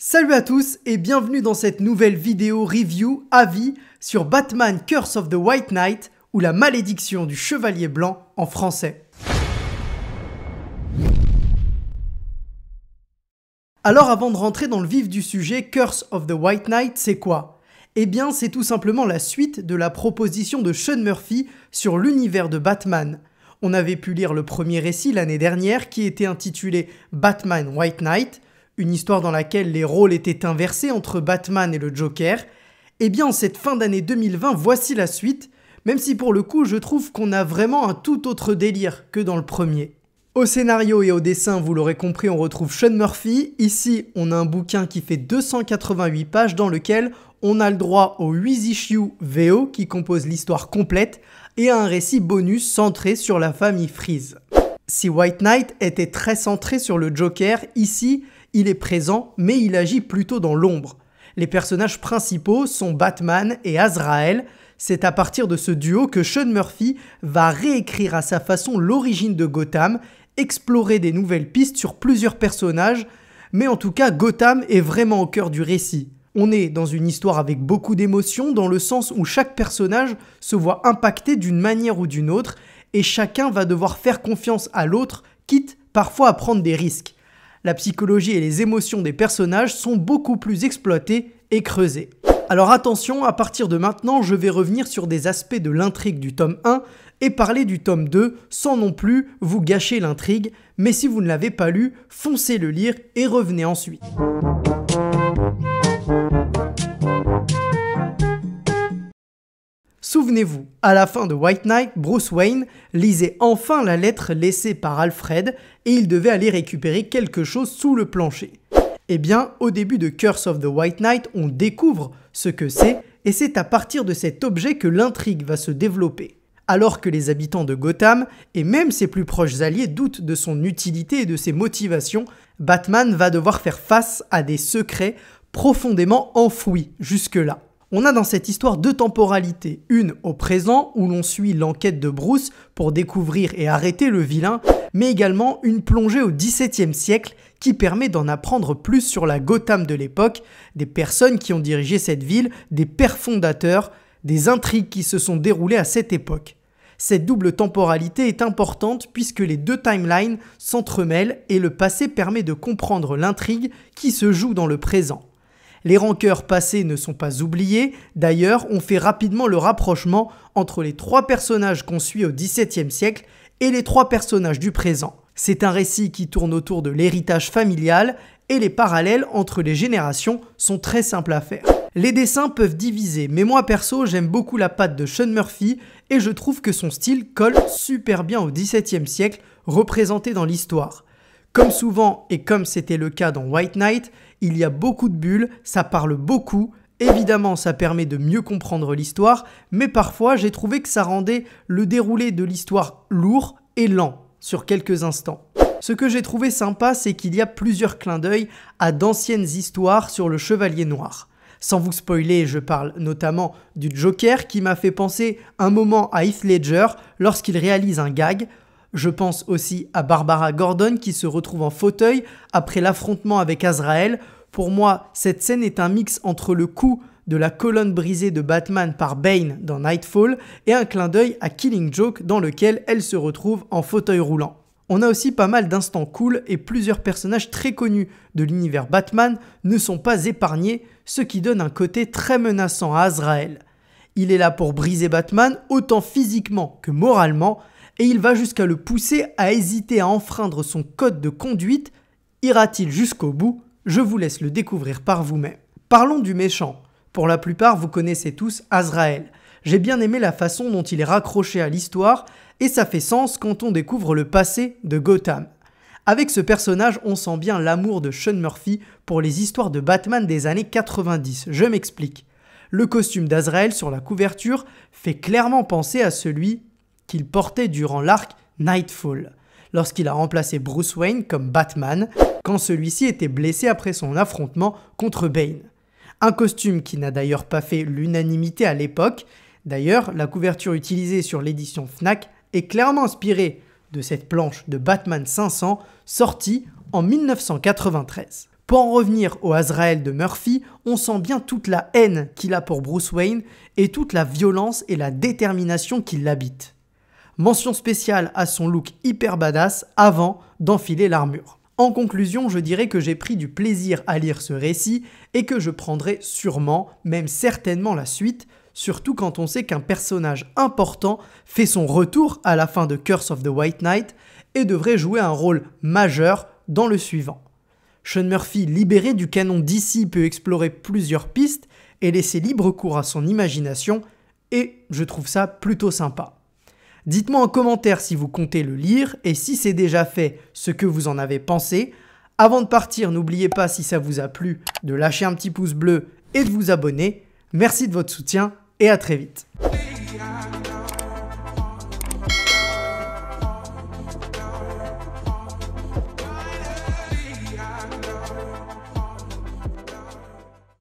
Salut à tous et bienvenue dans cette nouvelle vidéo review avis sur Batman Curse of the White Knight ou la malédiction du Chevalier Blanc en français. Alors avant de rentrer dans le vif du sujet, Curse of the White Knight c'est quoi? Eh bien c'est tout simplement la suite de la proposition de Sean Murphy sur l'univers de Batman. On avait pu lire le premier récit l'année dernière qui était intitulé Batman White Knight, une histoire dans laquelle les rôles étaient inversés entre Batman et le Joker. Eh bien en cette fin d'année 2020, voici la suite, même si pour le coup je trouve qu'on a vraiment un tout autre délire que dans le premier. Au scénario et au dessin, vous l'aurez compris, on retrouve Sean Murphy. Ici, on a un bouquin qui fait 288 pages dans lequel on a le droit aux 8 issues VO qui composent l'histoire complète et à un récit bonus centré sur la famille Freeze. Si White Knight était très centré sur le Joker, ici, il est présent, mais il agit plutôt dans l'ombre. Les personnages principaux sont Batman et Azrael. C'est à partir de ce duo que Sean Murphy va réécrire à sa façon l'origine de Gotham, explorer des nouvelles pistes sur plusieurs personnages, mais en tout cas, Gotham est vraiment au cœur du récit. On est dans une histoire avec beaucoup d'émotions, dans le sens où chaque personnage se voit impacté d'une manière ou d'une autre, et chacun va devoir faire confiance à l'autre, quitte parfois à prendre des risques. La psychologie et les émotions des personnages sont beaucoup plus exploitées et creusées. Alors attention, à partir de maintenant, je vais revenir sur des aspects de l'intrigue du tome 1 et parler du tome 2 sans non plus vous gâcher l'intrigue, mais si vous ne l'avez pas lu, foncez le lire et revenez ensuite. Souvenez-vous, à la fin de White Knight, Bruce Wayne lisait enfin la lettre laissée par Alfred et il devait aller récupérer quelque chose sous le plancher. Eh bien, au début de Curse of the White Knight, on découvre ce que c'est et c'est à partir de cet objet que l'intrigue va se développer. Alors que les habitants de Gotham et même ses plus proches alliés doutent de son utilité et de ses motivations, Batman va devoir faire face à des secrets profondément enfouis jusque-là. On a dans cette histoire deux temporalités, une au présent où l'on suit l'enquête de Bruce pour découvrir et arrêter le vilain, mais également une plongée au XVIIe siècle qui permet d'en apprendre plus sur la Gotham de l'époque, des personnes qui ont dirigé cette ville, des pères fondateurs, des intrigues qui se sont déroulées à cette époque. Cette double temporalité est importante puisque les deux timelines s'entremêlent et le passé permet de comprendre l'intrigue qui se joue dans le présent. Les rancœurs passées ne sont pas oubliées, d'ailleurs on fait rapidement le rapprochement entre les trois personnages qu'on suit au XVIIe siècle et les trois personnages du présent. C'est un récit qui tourne autour de l'héritage familial et les parallèles entre les générations sont très simples à faire. Les dessins peuvent diviser, mais moi perso j'aime beaucoup la patte de Sean Murphy et je trouve que son style colle super bien au XVIIe siècle représenté dans l'histoire. Comme souvent et comme c'était le cas dans White Knight, il y a beaucoup de bulles, ça parle beaucoup, évidemment ça permet de mieux comprendre l'histoire, mais parfois j'ai trouvé que ça rendait le déroulé de l'histoire lourd et lent sur quelques instants. Ce que j'ai trouvé sympa, c'est qu'il y a plusieurs clins d'œil à d'anciennes histoires sur le Chevalier Noir. Sans vous spoiler, je parle notamment du Joker qui m'a fait penser un moment à Heath Ledger lorsqu'il réalise un gag. Je pense aussi à Barbara Gordon qui se retrouve en fauteuil après l'affrontement avec Azrael. Pour moi, cette scène est un mix entre le coup de la colonne brisée de Batman par Bane dans Nightfall et un clin d'œil à Killing Joke dans lequel elle se retrouve en fauteuil roulant. On a aussi pas mal d'instants cool et plusieurs personnages très connus de l'univers Batman ne sont pas épargnés, ce qui donne un côté très menaçant à Azrael. Il est là pour briser Batman autant physiquement que moralement, et il va jusqu'à le pousser à hésiter à enfreindre son code de conduite. Ira-t-il jusqu'au bout? Je vous laisse le découvrir par vous-même. Parlons du méchant. Pour la plupart, vous connaissez tous Azrael. J'ai bien aimé la façon dont il est raccroché à l'histoire, et ça fait sens quand on découvre le passé de Gotham. Avec ce personnage, on sent bien l'amour de Sean Murphy pour les histoires de Batman des années 90. Je m'explique. Le costume d'Azrael sur la couverture fait clairement penser à celui qu'il portait durant l'arc Nightfall, lorsqu'il a remplacé Bruce Wayne comme Batman, quand celui-ci était blessé après son affrontement contre Bane. Un costume qui n'a d'ailleurs pas fait l'unanimité à l'époque. D'ailleurs, la couverture utilisée sur l'édition Fnac est clairement inspirée de cette planche de Batman 500 sortie en 1993. Pour en revenir au Azrael de Murphy, on sent bien toute la haine qu'il a pour Bruce Wayne et toute la violence et la détermination qui l'habitent. Mention spéciale à son look hyper badass avant d'enfiler l'armure. En conclusion, je dirais que j'ai pris du plaisir à lire ce récit et que je prendrai sûrement, même certainement la suite, surtout quand on sait qu'un personnage important fait son retour à la fin de Curse of the White Knight et devrait jouer un rôle majeur dans le suivant. Sean Murphy, libéré du canon DC, peut explorer plusieurs pistes et laisser libre cours à son imagination, et je trouve ça plutôt sympa. Dites-moi en commentaire si vous comptez le lire et si c'est déjà fait, ce que vous en avez pensé. Avant de partir, n'oubliez pas, si ça vous a plu, de lâcher un petit pouce bleu et de vous abonner. Merci de votre soutien et à très vite.